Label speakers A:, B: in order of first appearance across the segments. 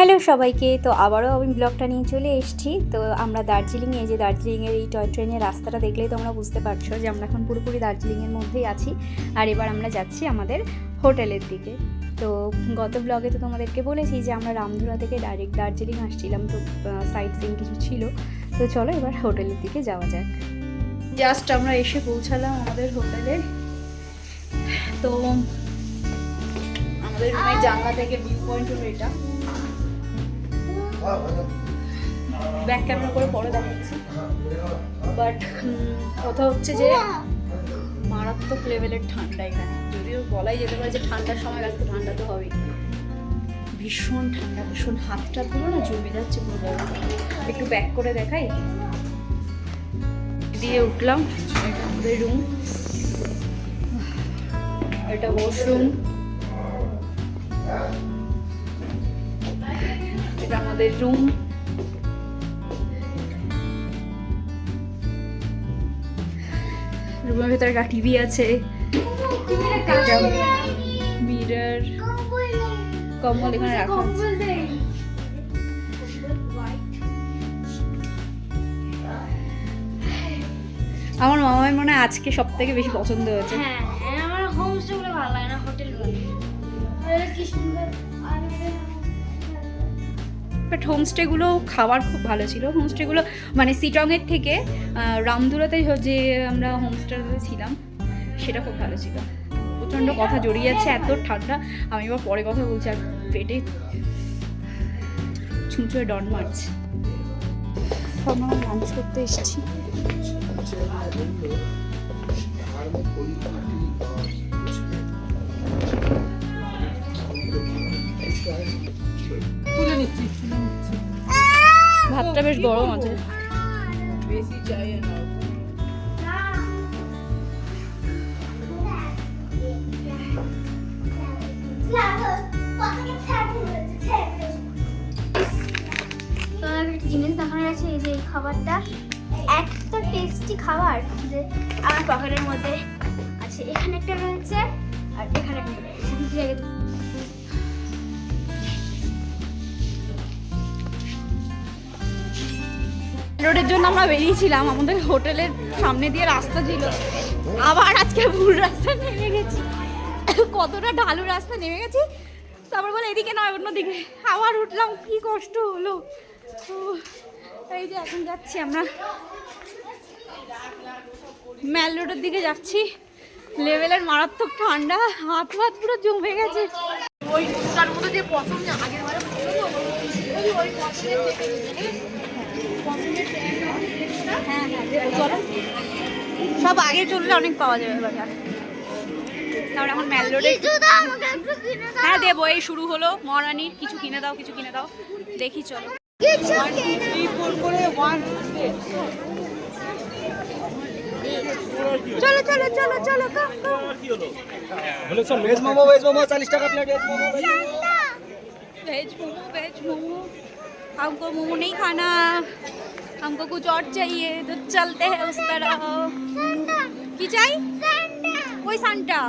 A: Hello সবাইকে, তো আবারও আমি ব্লগটা নিয়ে চলে এসেছি। তো আমরা দার্জিলিংয়ে, যে দার্জিলিংয়ের এই টয় ট্রেনের রাস্তাটা দেখলেই তোমরা বুঝতে পারছো যে আমরা এখন পুরোপুরি দার্জিলিংয়ের মধ্যেই আছি। আর এবার আমরা যাচ্ছি আমাদের হোটেলের দিকে। তো গত ব্লগে তো তোমাদেরকে বলেছি যে আমরা রামধুরা থেকে ডাইরেক্ট দার্জিলিং আসছিলাম, তো সাইট সিইং কিছু ছিল। তো চলো এবার হোটেলের দিকে যাওয়া যাক। জাস্ট আমরা এসে পৌঁছালাম আমাদের হোটেলে। তো আমাদের রুমের জানলা থেকে ভিউ পয়েন্ট হলো এটা। ব্যাক ক্যামেরা করে পরে দেখাচ্ছি, বাট কথা হচ্ছে যে মারাত্মক লেভেলের ঠান্ডা এখানে। যদিও বলাই যেতে পারে যে ঠান্ডার সময় রাস্তা ঠান্ডা তো হবেই, ভীষণ ঠান্ডা, ভীষণ হাতটা পুরো না জমে যাচ্ছে পুরো গরম। একটু ব্যাক করে দেখাই। দিয়ে উঠলাম, এটা আমাদের রুম, এটা ওয়াশরুম, এটা আমাদের রুম। রুমের ভেতরে একটা টিভি আছে, মিরর, কম্বল এখানে রাখা আছে। আমার মামাই মনে হয় আজকে সব থেকে বেশি পছন্দ হয়েছে।
B: হ্যাঁ, আমার হোমস্টে গুলো ভালো লাগে না, হোটেল গুলো। কি সুন্দর।
A: বাট হোমস্টেগুলো খাবার খুব ভালো ছিল। হোমস্টেগুলো মানে সিটংয়ের থেকে রামধুরাতে যে আমরা হোমস্টেতে ছিলাম সেটা খুব ভালো ছিল। প্রচণ্ড কথা জড়িয়ে যাচ্ছে, এত ঠান্ডা। আমি এবার পরে কথা বলছি, আর পেটে ছুঁচোয় ডন মারছে। আমরা লাঞ্চ করতে এসেছি। ভাতটা বেশ গরম আছে। বেশি চাই না।
B: জিনিস দেখানো যাচ্ছে, এই যে এই খাবারটা এত টেস্টি খাবার যে আমার পকেটের মধ্যে আছে। এখানে একটা রয়েছে আর এখানে একটা রয়েছে।
A: রোডের জন্য আমরা বেরিয়েছিলাম, আমাদের হোটেলের সামনে দিয়ে রাস্তা ছিল, আবার আজকে ভুল রাস্তা নেমে গেছি। কতটা ঢালু রাস্তা নেমে গেছি, তারপর বলে এদিকে নয় অন্যদিকে, আবার উঠলাম, কি কষ্ট হলো। তো এই যে এখন যাচ্ছি আমরা ম্যাল রোডের দিকে যাচ্ছি। লেভেলের মারাত্মক ঠান্ডা, হাত হাত পুরো জমে গেছে। ওই তার মধ্যে যে পছন্দ আগের বারে হ্যাঁ চলো, সব আগে চললে অনেক পাওয়া যাবে বাজারে। তারপর এখন ম্যাল রোডে হ্যাঁ দেবো, এই শুরু হলো মহারানীর। কিছু কিনে দাও, কিছু কিনে দাও, দেখি চলো। চলো চলো চলো চলো।
C: ভেজ মোমো 40 টাকা প্লেট।
A: वेज मोमो हमको मोमो नहीं खाना, हमको कुछ और चाहिए, तो चलते हैं उस तरह। কি চাই? ওই সান্টা।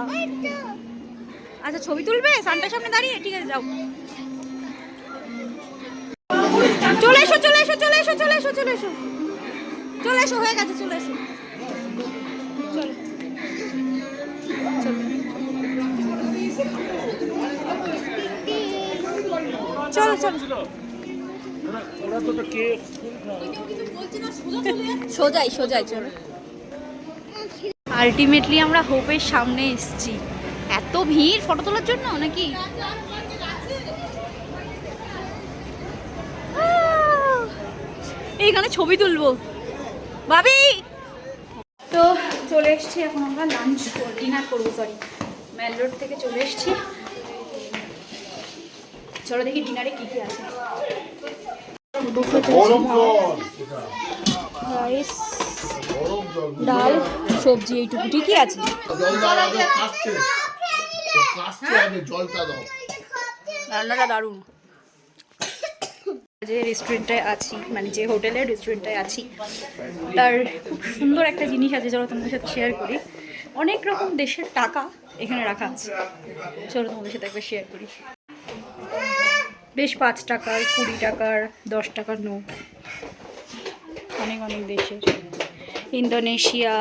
A: আচ্ছা ছবি তুলবে সান্টার সামনে দাঁড়িয়ে? ঠিক আছে যাও। চলে এসো চলে এসো চলে এসো চলে এসো চলে এসো চলে এসো, হয়ে গেছে, চলে এসো। চলো চলো চলো সোজাই সোজাই চলো। আলটিমেটলি আমরা হোপের সামনে এসেছি। এত ভিড় ফটো তোলার জন্য নাকি? এইখানে ছবি তুলবো ভাবি। তো চলে এসছি, এখন আমরা লাঞ্চ ডিনার করবো। সরি, ম্যাল রোড থেকে চলে এসছি। চলো দেখি ডিনারে কি কি আছে। রাইস, ডাল, সবজি, এইটুকু ঠিকই আছে। রান্নাটা দারুণ। যে রেস্টুরেন্টটায় আছি, মানে যে হোটেলের রেস্টুরেন্টটায় আছি, তার খুব সুন্দর একটা জিনিস আছে, চলো তোমাদের সাথে শেয়ার করি। অনেক রকম দেশের টাকা এখানে রাখা আছে, চলো তোমাদের সাথে একবার শেয়ার করি। বেশ 5 টাকার, 20 টাকার, 10 টাকার নোট, অনেক অনেক দেশের। ইন্দোনেশিয়া,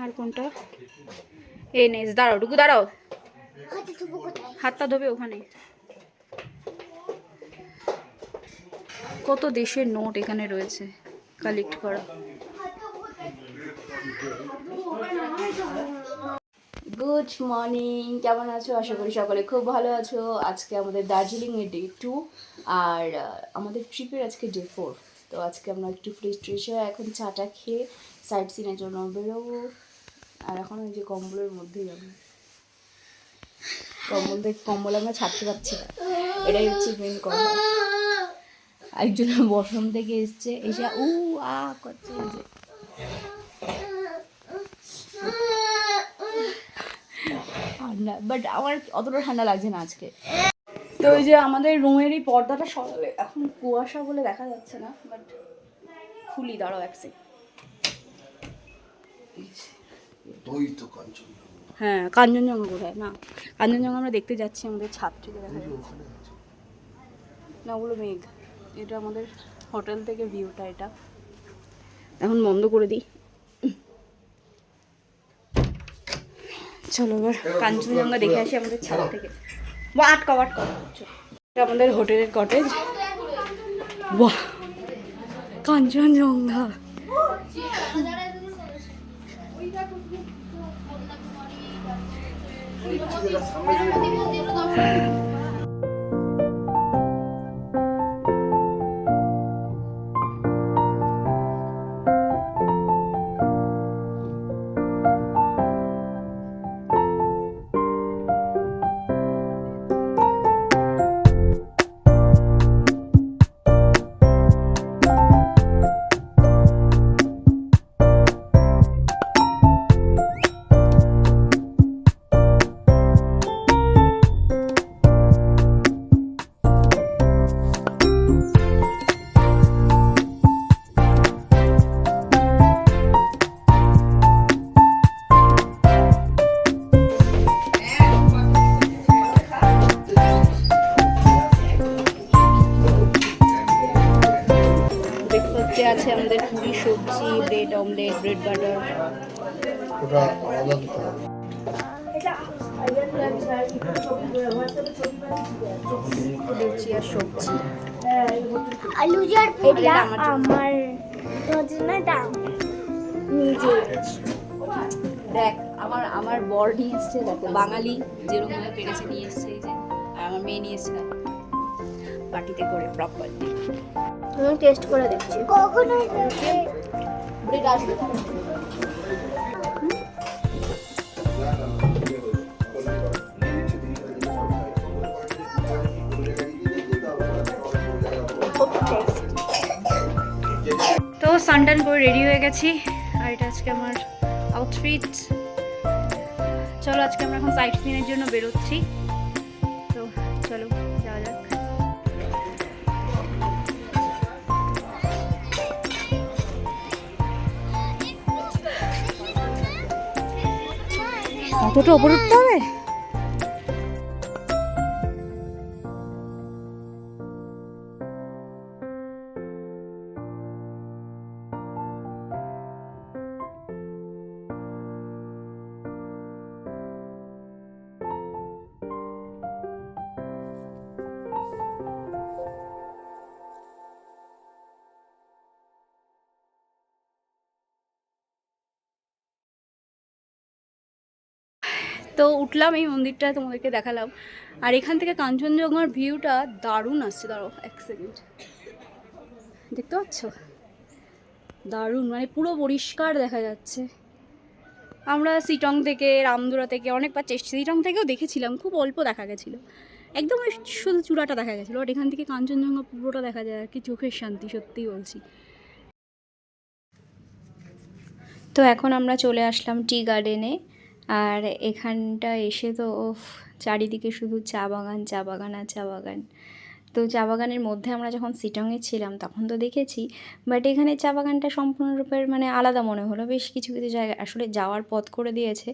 A: আর কোনটা, এনএস। দাঁড়াও টুকু, দাঁড়াও, হাতটা ধোবে ওখানে। কত দেশের নোট এখানে রয়েছে কালেক্ট করা। গুড মর্নিং, কেমন আছো? আশা করি সকলে খুব ভালো আছো। আজকে আমাদের দার্জিলিংয়ের ডে 2 আর আমাদের ট্রিপের আজকে ডে 4। তো আজকে আমরা একটু ফ্রেশ ট্রেশ হয়ে এখন চাটা খেয়ে সাইট সিনের জন্য বেরোবো। আর এখন ওই যে কম্বলের মধ্যেই যাবো, কম্বল আমরা ছাড়তে পারছি না, এটাই হচ্ছে মেন কথা। একজনের বসম থেকে এসছে, এসে করছে এই যে। ঠান্ডা, বাট আমার অতটা ঠান্ডা লাগছে না আজকে। তো ওই যে আমাদের রুমেরই পর্দাটা সরালে, এখন কুয়াশা বলে দেখা যাচ্ছে না, বাট খুলি, দাঁড়াও এক সেকেন্ড। হ্যাঁ, কাঞ্চনজঙ্ঘা কোথায়? না, কাঞ্চনজঙ্ঘা আমরা দেখতে যাচ্ছি, আমাদের ছাদ থেকে দেখা যাচ্ছে না, ওগুলো মেঘ। এটা আমাদের হোটেল থেকে ভিউটা, এটা এখন বন্ধ করে দিই। চলো এবার কাঞ্চনজঙ্ঘা দেখে আসি আমাদের ছাদ থেকে। আটকা এটা আমাদের হোটেলের কটেজ। বাহ, কাঞ্চনজঙ্ঘা। ব্রেকফাস্টে আছে আমাদের পুরি, সবজি, ব্রেড অমলেট, ব্রেড বাটার। লুচি আর সবজি।
B: আলু আর এটা আমার
A: দেখ, আমার বর নিয়ে এসছে, দেখো বাঙালি যেরকম পেরেছে নিয়ে এসছে, এই যে। আর আমার মেয়ে নিয়ে এসছে পার্টিতে করে প্রপারলি।
B: আমি টেস্ট করে দেখছি কখন
A: ব্রেড আসবে। তো সানটান করে রেডি হয়ে গেছি, আর এটা আজকে আমার আউটফিট। চলো আজকে আমরা এখন সাইট সিনের জন্য বেরোচ্ছি, তো চলো যাওয়া যাক। কতটা উপরে উঠতে হবে? তো উঠলাম, এই মন্দিরটা তোমাদেরকে দেখালাম, আর এখান থেকে কাঞ্চনজঙ্ঘার ভিউটা দারুণ আসছে। দাঁড়াও এক সেকেন্ড, দেখতে পাচ্ছ? দারুণ, মানে পুরো পরিষ্কার দেখা যাচ্ছে। আমরা সিটং থেকে, রামদুরা থেকে অনেকবার সিটং থেকেও দেখেছিলাম, খুব অল্প দেখা গেছিলো, একদম শুধু চূড়াটা দেখা গেছিলো, আর এখান থেকে কাঞ্চনজঙ্ঘা পুরোটা দেখা যায় আর কি, চোখের শান্তি, সত্যিই বলছি। তো এখন আমরা চলে আসলাম টি গার্ডেনে, আর এখানটা এসে তো চারিদিকে শুধু চা বাগান, চা বাগান আর চা বাগান। তো চা বাগানের মধ্যে আমরা যখন সিটংয়ে ছিলাম তখন তো দেখেছি, বাট এখানে চা বাগানটা সম্পূর্ণরূপে মানে আলাদা মনে হলো। বেশ কিছু কিছু জায়গায় আসলে যাওয়ার পথ করে দিয়েছে,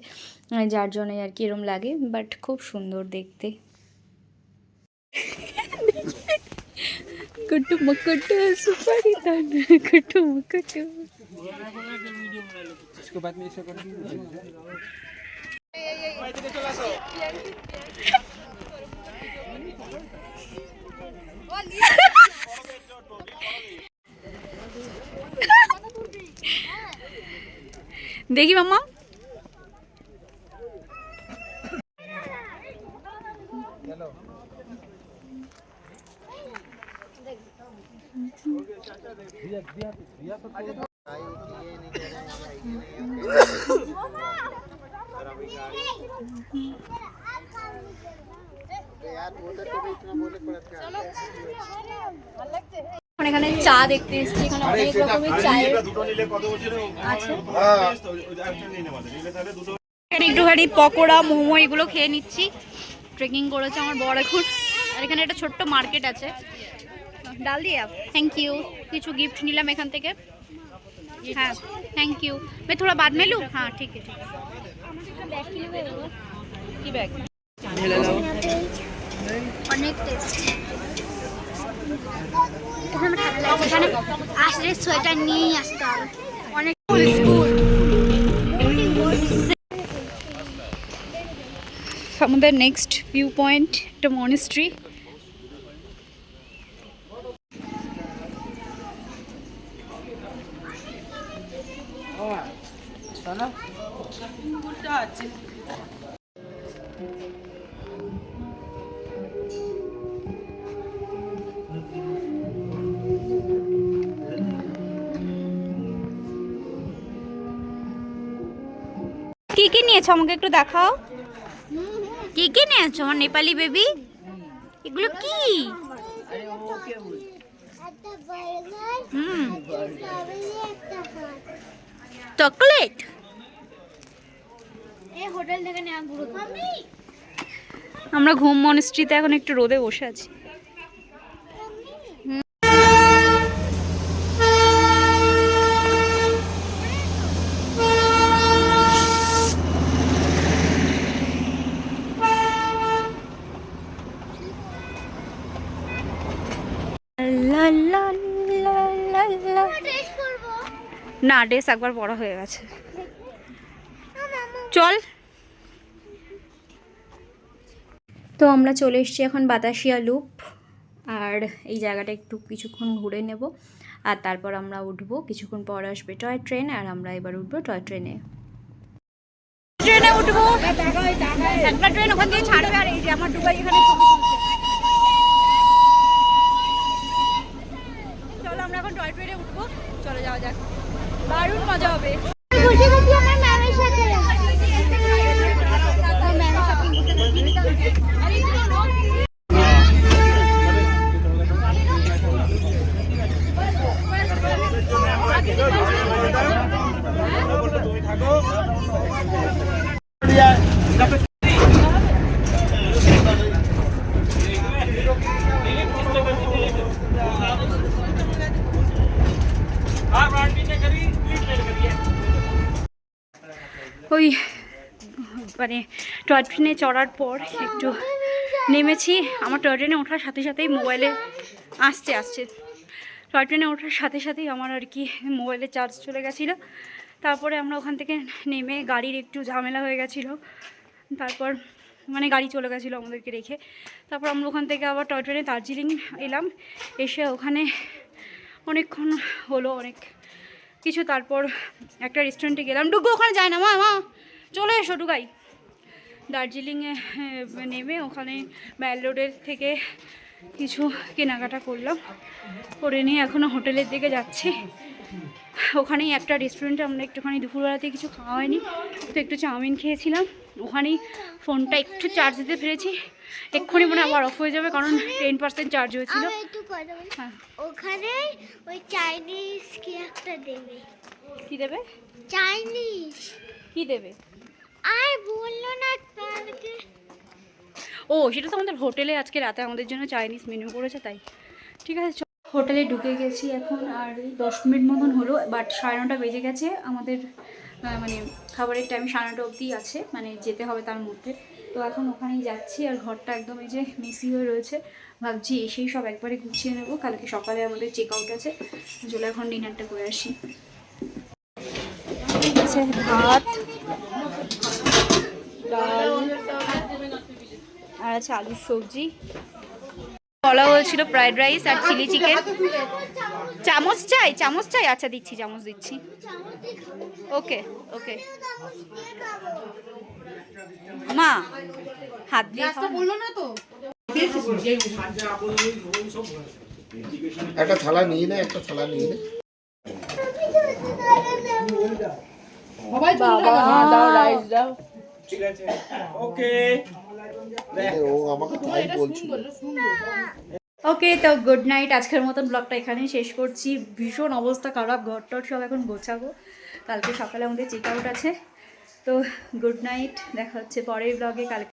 A: যার জন্যই আর কি এরম লাগে, বাট খুব সুন্দর দেখতে। কুটু মুকুটু সুপারি দান কুটু মুকুটু।
C: इसके बाद में इसे करेंगे
A: দেখি মাম্মা। এখানে চা দেখতে এসেছি, এখানে অনেক রকমের চায়ের আছে। এখানে একটুখানি পকোড়া মোমো এগুলো খেয়ে নিচ্ছি। ট্রেকিং করেছে আমার বড় এখন। আর এখানে একটা ছোট্ট মার্কেট আছে। ডাল দিয়ে থ্যাংক ইউ। কিছু গিফট নিলাম এখান থেকে। হ্যাঁ থ্যাংক ইউ। मैं थोड़ा बाद में लूँ? हाँ ठीक है ठीक है। কি ব্যাগ?
B: অনেক টেস্টি। এখানে ঠান্ডা লাগছে, এখানে আসলে সোয়েটার নিয়েই আসতে হবে। অনেক
A: আমাদের নেক্সট ভিউ পয়েন্ট একটা মনেস্ট্রি। কি কি নিয়েছো আমাকে একটু দেখাও। কি কি নিয়েছো আমার নেপালি বেবি? এগুলো কি? চকলেট।
B: এই হোটেল থেকে নেওয়া গুঁড়ো।
A: আমরা ঘুম মনেস্ট্রিতে এখন একটু রোদে বসে আছি। না ড্রেস একবার বড় হয়ে গেছে। চল। তো আমরা চলে এসেছি এখন বাতাসিয়া লুপ। আর এই জায়গাটা একটু কিছুক্ষণ ঘুরে নেব। আর তারপর আমরা উঠবো, কিছুক্ষণ পর আসবে টয় ট্রেন। আর আমরা এবার উঠবো টয় ট্রেনে। ট্রেনে উঠবো, একটা ট্রেন ওখান দিয়ে ছাড়বে। আর এই যে আমার দুবাই এখানে ছবি তুলছে। চলো আমরা এখন টয় ট্রেনে উঠবো, চলে যাওয়া যাক। দারুণ মজা হবে।
B: বসে গেছি আমার ম্যামের সাথে। ম্যামের সাথে
A: ওই মানে টয় ট্রেনে চড়ার পর একটু নেমেছি। আমার টয় ট্রেনে ওঠার সাথে সাথেই মোবাইলে আসছে টয় ট্রেনে ওঠার সাথে সাথেই আমার আর কি মোবাইলে চার্জ চলে গেছিলো। তারপরে আমরা ওখান থেকে নেমে গাড়ির একটু ঝামেলা হয়ে গেছিলো। তারপর মানে গাড়ি চলে গেছিলো আমাদেরকে রেখে। তারপর আমরা ওখান থেকে আবার টয় ট্রেনে দার্জিলিং এলাম। এসে ওখানে অনেকক্ষণ হলো, অনেক কিছু। তারপর একটা রেস্টুরেন্টে গেলাম। ডুগু ওখানে যায় না, মা মা চলে এসো ডুগাই। দার্জিলিংয়ে নেমে ওখানে ম্যাল রোডের থেকে কিছু কেনাকাটা করলাম, করে নিয়ে এখনও হোটেলের দিকে যাচ্ছি। ওখানেই একটা রেস্টুরেন্টে আমরা একটুখানি দুপুরবেলাতে কিছু খাওয়া হয়নি, তো একটু চাউমিন খেয়েছিলাম। ওখানেই ফোনটা একটু চার্জ দিতে পেরেছি। এক্ষুনি মনে আবার অফ হয়ে যাবে, কারণ 10% চার্জ হয়েছিল। হ্যাঁ
B: ওখানে ওই চাইনিজ কি একটা দেবে।
A: কি দেবে?
B: চাইনিজ
A: কি দেবে?
B: আর বললো না কালকে।
A: ও সেটা তো আমাদের হোটেলে আজকে রাতে আমাদের জন্য চাইনিজ মেনু করেছে, তাই। ঠিক আছে, হোটেলে ঢুকে গেছি এখন। আর 10 মিনিট মতন হলো, বাট 9:30 বেজে গেছে। আমাদের মানে খাবারের টাইম 9:30 অবধি আছে, মানে যেতে হবে তার মধ্যে। তো এখন ওখানেই যাচ্ছি। আর ঘরটা একদম এই যে মেসি হয়ে রয়েছে, ভাবছি এসেই সব একবারে গুছিয়ে নেবো। কালকে সকালে আমাদের চেক আউট আছে, চলে এখন ডিনারটা করে আসি। আছে ভাত, ডাল আর আছে আলুর সবজি। বলা হয়েছিল ফ্রাইড রাইস আর চিলি চিকেন। চামচ চাই? চামচ চাই, আচ্ছা দিচ্ছি, চামচ দিচ্ছি। ওকে ওকে মা, হাত দিয়ে বললো না তো।
D: একটা থালা নিয়ে নে, একটা থালা নিয়ে নে। ও আমাকে তাই বলছিল।
A: ওকে, তো গুড নাইট। আজকের মতন ব্লগটা এখানেই শেষ করছি। ভীষণ অবস্থা খারাপ, ঘর টর সব এখন গোছাবো, কালকে সকালে আমাদের চেক আউট আছে। তো গুড নাইট, দেখা হচ্ছে পরের ব্লগে কালকে।